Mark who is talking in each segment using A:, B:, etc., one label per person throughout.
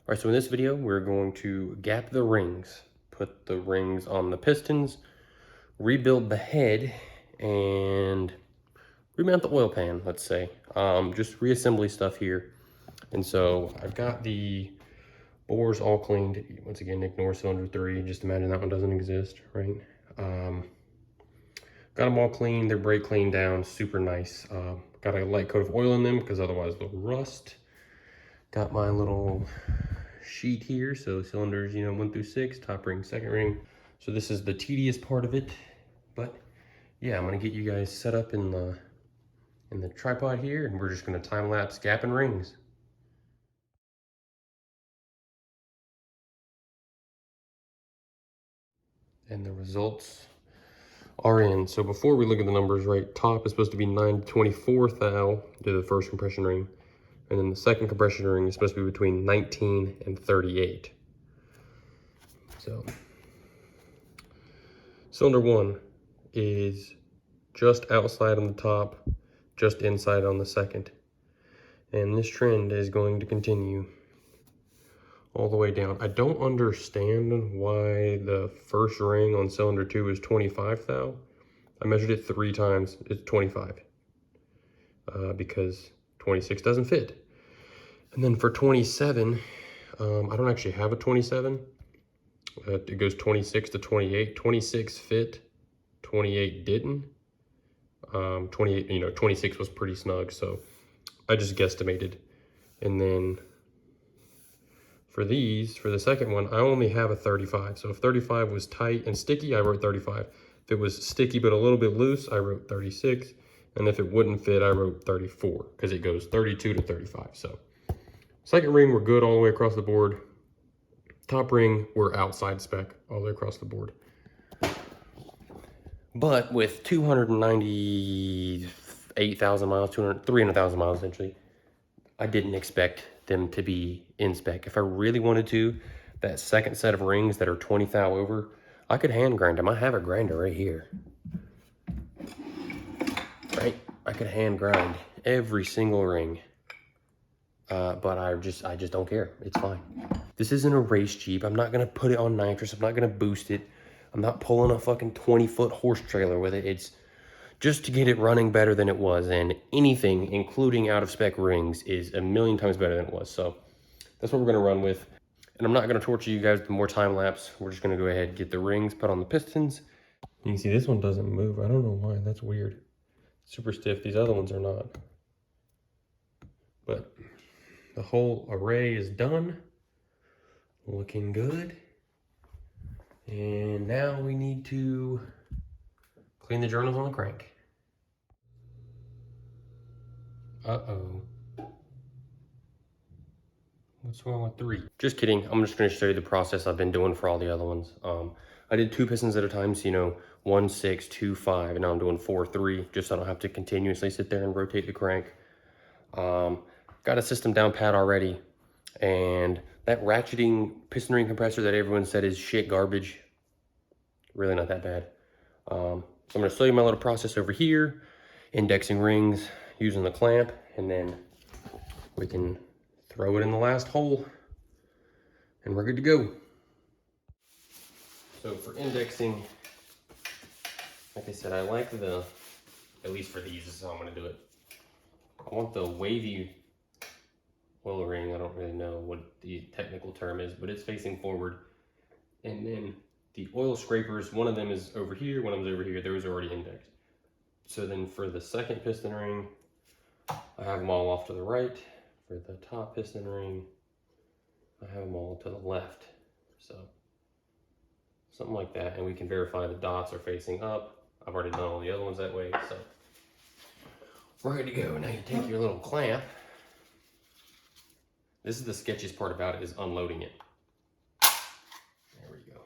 A: All right, so in this video, we're going to gap the rings, put the rings on the pistons, rebuild the head, and remount the oil pan, let's say. Just reassembly stuff here. And so I've got the bores all cleaned. Once again, ignore cylinder 3. Just imagine that one doesn't exist, right? Got them all clean. They're brake cleaned down, super nice. Got a light coat of oil in them because otherwise they'll rust. Got my little sheet here, so cylinders, 1 through 6, top ring, second ring. So this is the tedious part of it, but yeah, I'm gonna get you guys set up in the tripod here, and we're just gonna time lapse gapping rings. And the results are in. So before we look at the numbers, right, top is supposed to be 9 to 24 thou to the first compression ring, and then the second compression ring is supposed to be between 19 and 38. So cylinder 1 is just outside on the top, just inside on the second. And this trend is going to continue all the way down. I don't understand why the first ring on cylinder 2 is 25 thou. I measured it 3 times, it's 25. Because 26 doesn't fit. And then for 27, I don't actually have a 27. It goes 26 to 28. 26 fit, 28 didn't. 28, 26 was pretty snug, so I just guesstimated. And then for these, for the second one, I only have a 35. So if 35 was tight and sticky, I wrote 35. If it was sticky but a little bit loose, I wrote 36. And if it wouldn't fit, I wrote 34 because it goes 32 to 35. So second ring, we're good all the way across the board. Top ring, we're outside spec all the way across the board. But with 298,000 miles, 300,000 miles essentially, I didn't expect them to be in spec. If I really wanted to, that second set of rings that are 20 thou over, I could hand grind them. I have a grinder right here. Right? I could hand grind every single ring. But I just don't care. It's fine. This isn't a race Jeep. I'm not gonna put it on nitrous. I'm not gonna boost it. I'm not pulling a fucking 20-foot horse trailer with it. It's just to get it running better than it was. And anything, including out of spec rings, is a million times better than it was. So that's what we're gonna run with. And I'm not gonna torture you guys with more time lapse. We're just gonna go ahead and get the rings put on the pistons. You can see this one doesn't move. I don't know why. That's weird. Super stiff. These other ones are not. But the whole array is done. Looking good. And now we need to clean the journals on the crank. Uh-oh. What's wrong with 3? Just kidding. I'm just going to show you the process I've been doing for all the other ones. I did 2 pistons at a time, so 1, 6, 2, 5, and now I'm doing 4, 3, just so I don't have to continuously sit there and rotate the crank. Got a system down pat already, and that ratcheting piston ring compressor that everyone said is shit garbage, really not that bad. So I'm going to show you my little process over here, indexing rings using the clamp, and then we can throw it in the last hole and we're good to go. So for indexing, like I said, I like the, at least for these, this is how I'm going to do it. I want the wavy oil ring. I don't really know what the technical term is, but it's facing forward. And then the oil scrapers, one of them is over here, one of them is over here. Those are already indexed. So then for the second piston ring, I have them all off to the right. For the top piston ring, I have them all to the left. So something like that. And we can verify the dots are facing up. I've already done all the other ones that way. So we're ready to go. Now you take your little clamp. This is the sketchiest part about it, is unloading it. There we go.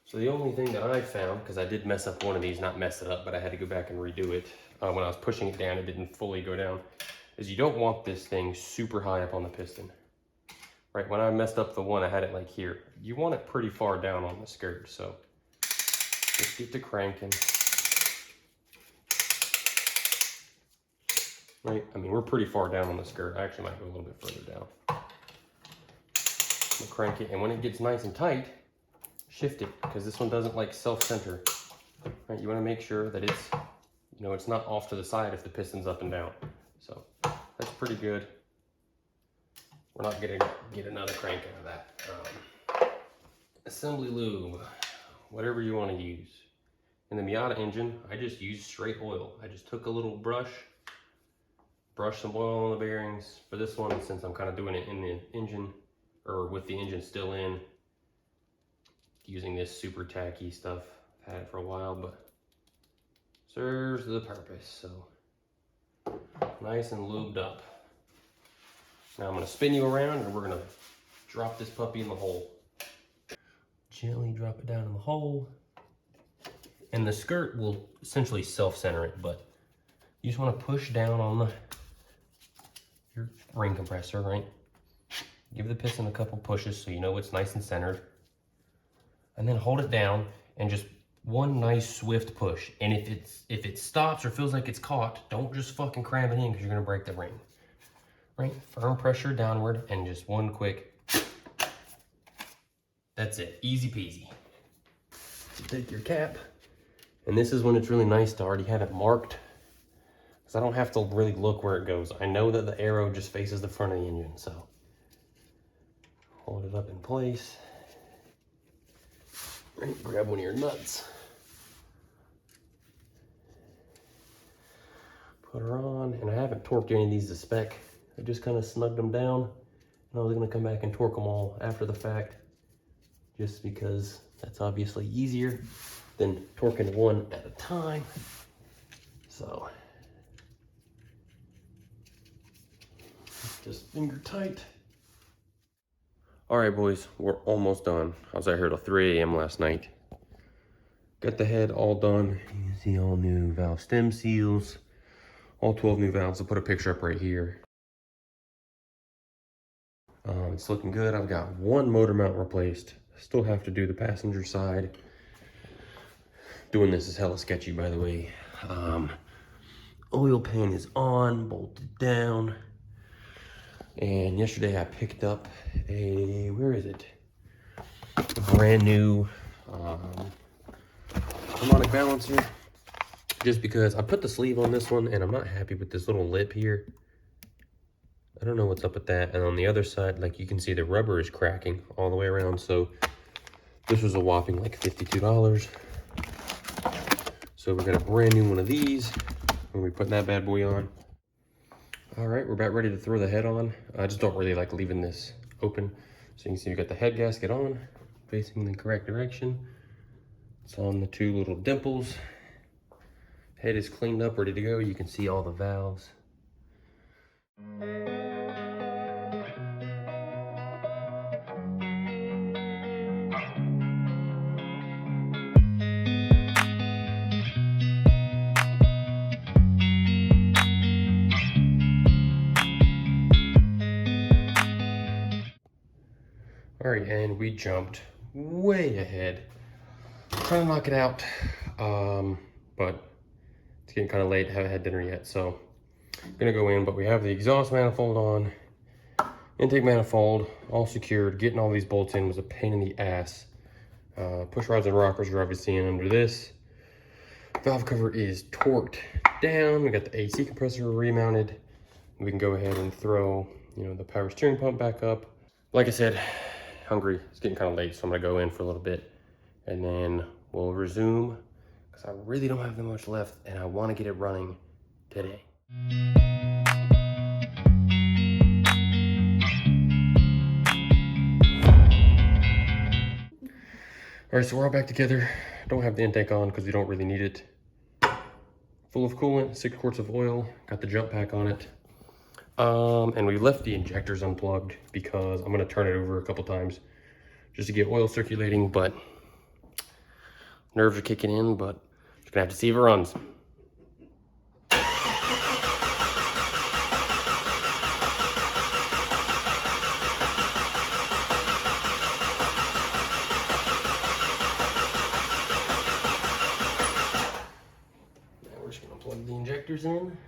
A: So the only thing that I found, because I did mess up one of these, not mess it up, but I had to go back and redo it. When I was pushing it down, it didn't fully go down. Is you don't want this thing super high up on the piston. Right, when I messed up the one, I had it like here. You want it pretty far down on the skirt, so just get to cranking. Right, I mean, we're pretty far down on the skirt. I actually might go a little bit further down. crank it, and when it gets nice and tight, shift it, because this one doesn't like self-center. Right, you want to make sure that it's, you know, it's not off to the side if the piston's up and down. So that's pretty good. We're not gonna get another crank out of that. Assembly lube, whatever you want to use. In the Miata engine, I just used straight oil. I just took a little brush, brushed some oil on the bearings. For this one, since I'm kind of doing it in the engine, or with the engine still in, using this super tacky stuff. I've had it for a while, but serves the purpose. So nice and lubed up. Now I'm gonna spin you around and we're gonna drop this puppy in the hole. Gently drop it down in the hole. And the skirt will essentially self-center it, but you just want to push down on your ring compressor, right? Give the piston a couple pushes so you know it's nice and centered. And then hold it down and just one nice swift push. And if it stops or feels like it's caught, don't just fucking cram it in because you're gonna break the ring. Right? Firm pressure downward and just one quick. That's it. Easy peasy. So take your cap. And this is when it's really nice to already have it marked, because I don't have to really look where it goes. I know that the arrow just faces the front of the engine, so hold it up in place. Right, grab one of your nuts. Put her on, and I haven't torqued any of these to spec. I just kind of snugged them down, and I was gonna come back and torque them all after the fact, just because that's obviously easier than torquing one at a time. So just finger tight. All right, boys, we're almost done. I was out here till 3 a.m. last night. Got the head all done. You can see all new valve stem seals, all 12 new valves. I'll put a picture up right here. It's looking good. I've got one motor mount replaced. Still have to do the passenger side. Doing this is hella sketchy, by the way. Oil pan is on, bolted down. And yesterday I picked up a, where is it? A brand new harmonic balancer. Just because I put the sleeve on this one and I'm not happy with this little lip here. I don't know what's up with that. And on the other side, like you can see the rubber is cracking all the way around. So this was a whopping like $52. So we got a brand new one of these. And we're putting that bad boy on. All right, we're about ready to throw the head on. I just don't really like leaving this open. So you can see we got the head gasket on, facing the correct direction. It's on the two little dimples. Head is cleaned up, ready to go. You can see all the valves. All right, and we jumped way ahead. Trying to knock it out, but it's getting kind of late. Haven't had dinner yet, so I'm gonna go in. But we have the exhaust manifold on, intake manifold all secured. Getting all these bolts in was a pain in the ass. Push rods and rockers are obviously in under this. Valve cover is torqued down. We got the AC compressor remounted. We can go ahead and throw, you know, the power steering pump back up. Like I said, hungry. It's getting kind of late, so I'm gonna go in for a little bit and then we'll resume, because I really don't have that much left and I want to get it running today. All right, so we're all back together. Don't have the intake on because we don't really need it. Full of coolant, 6 quarts of oil, got the jump pack on it. And we left the injectors unplugged because I'm gonna turn it over a couple times just to get oil circulating, but nerves are kicking in, but just gonna have to see if it runs. Now we're just gonna plug the injectors in.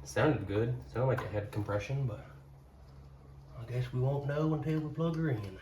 A: It sounded good. It sounded like it had compression, but I'll Guess we won't know until we plug her in.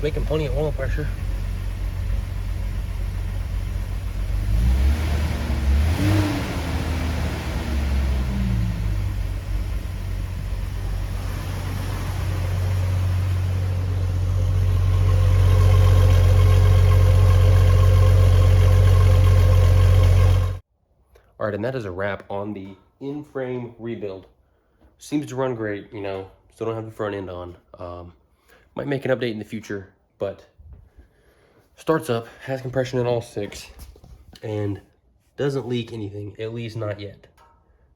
A: It's making plenty of oil pressure. All right, and that is a wrap on the in-frame rebuild. Seems to run great, you know, still don't have the front end on. Might make an update in the future, but starts up, has compression in all 6, and doesn't leak anything, at least not yet.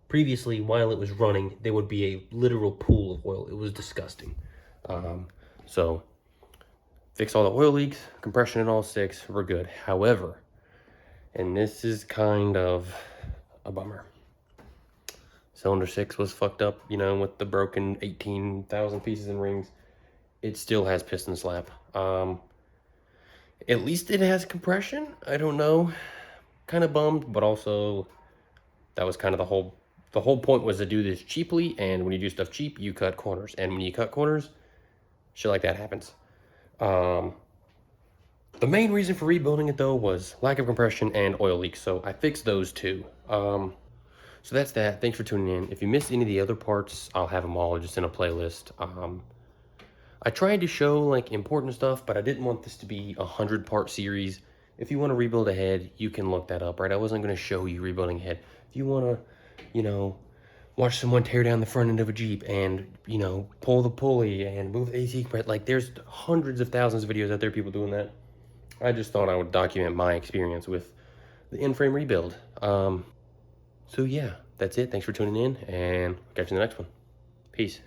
A: Previously, while it was running, there would be a literal pool of oil. It was disgusting. So, fix all the oil leaks, compression in all 6, we're good. However, and this is kind of a bummer. Cylinder 6 was fucked up, you know, with the broken 18,000 pieces and rings. It still has piston slap. At least it has compression. I don't know. Kind of bummed, but also that was kind of the whole point was to do this cheaply, and when you do stuff cheap, you cut corners. And when you cut corners, shit like that happens. The main reason for rebuilding it though was lack of compression and oil leaks, so I fixed those two. So that's that. Thanks for tuning in. If you missed any of the other parts, I'll have them all just in a playlist. I tried to show like important stuff, but I didn't want this to be a 100-part series. If you want to rebuild a head, you can look that up, right? I wasn't going to show you rebuilding a head. If you want to, you know, watch someone tear down the front end of a Jeep and, you know, pull the pulley and move the AC compressor, like there's hundreds of thousands of videos out there, people doing that. I just thought I would document my experience with the in-frame rebuild. So yeah, that's it. Thanks for tuning in, and I'll catch you in the next one. Peace.